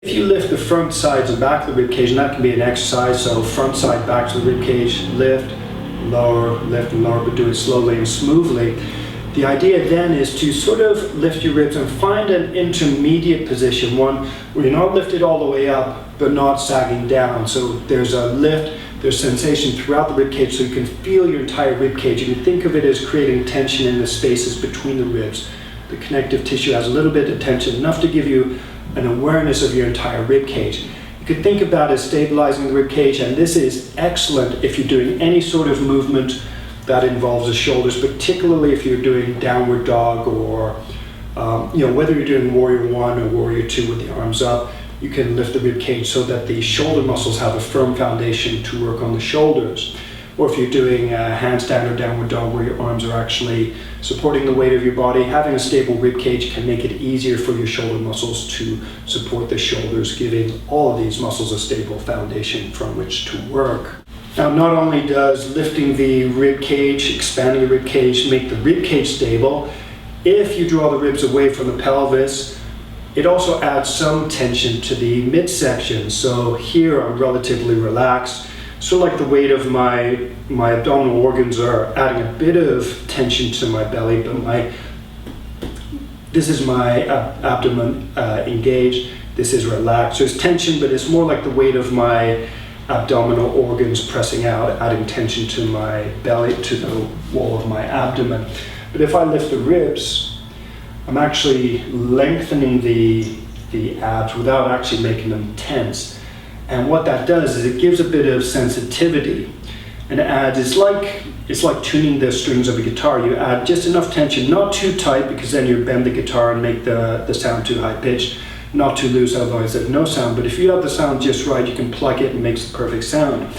If you lift the front sides and back of the rib cage, and that can be an exercise, so front side, back to the rib cage, lift and lower, but do it slowly and smoothly. The idea then is to sort of lift your ribs and find an intermediate position, one where you're not lifted all the way up, but not sagging down. So there's a lift, there's sensation throughout the rib cage, so you can feel your entire rib cage. You can think of it as creating tension in the spaces between the ribs. The connective tissue has a little bit of tension, enough to give you an awareness of your entire rib cage. You could think about it as stabilizing the rib cage, and this is excellent if you're doing any sort of movement that involves the shoulders, particularly if you're doing downward dog or whether you're doing warrior 1 or warrior 2 with the arms up. You can lift the rib cage so that the shoulder muscles have a firm foundation to work on the shoulders. Or if you're doing handstand or downward dog where your arms are actually supporting the weight of your body, having a stable rib cage can make it easier for your shoulder muscles to support the shoulders, giving all of these muscles a stable foundation from which to work. Now, not only does lifting the rib cage, expanding the rib cage, make the rib cage stable, if you draw the ribs away from the pelvis, it also adds some tension to the midsection. So here I'm relatively relaxed. So like the weight of my abdominal organs are adding a bit of tension to my belly, but this is my abdomen engaged. This is relaxed. So there's tension, but it's more like the weight of my abdominal organs pressing out, adding tension to my belly, to the wall of my abdomen. But if I lift the ribs, I'm actually lengthening the abs without actually making them tense. And what that does is it gives a bit of sensitivity and adds, it's like tuning the strings of a guitar. You add just enough tension, not too tight because then you bend the guitar and make the sound too high pitched, not too loose, otherwise there's no sound. But if you have the sound just right, you can plug it and it makes the perfect sound.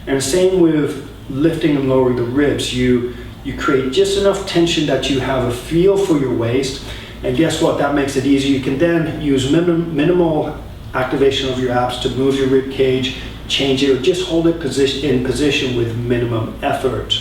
And same with lifting and lowering the ribs. You create just enough tension that you have a feel for your waist. And guess what? That makes it easier. You can then use minimal activation of your abs to move your rib cage, change it, or just hold it in position with minimum effort.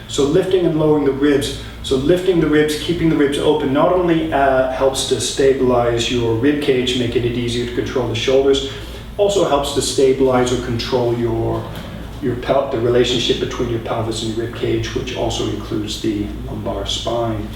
So lifting and lowering the ribs. So lifting the ribs, keeping the ribs open, not only helps to stabilize your rib cage, making it easier to control the shoulders, also helps to stabilize or control the relationship between your pelvis and your rib cage, which also includes the lumbar spine.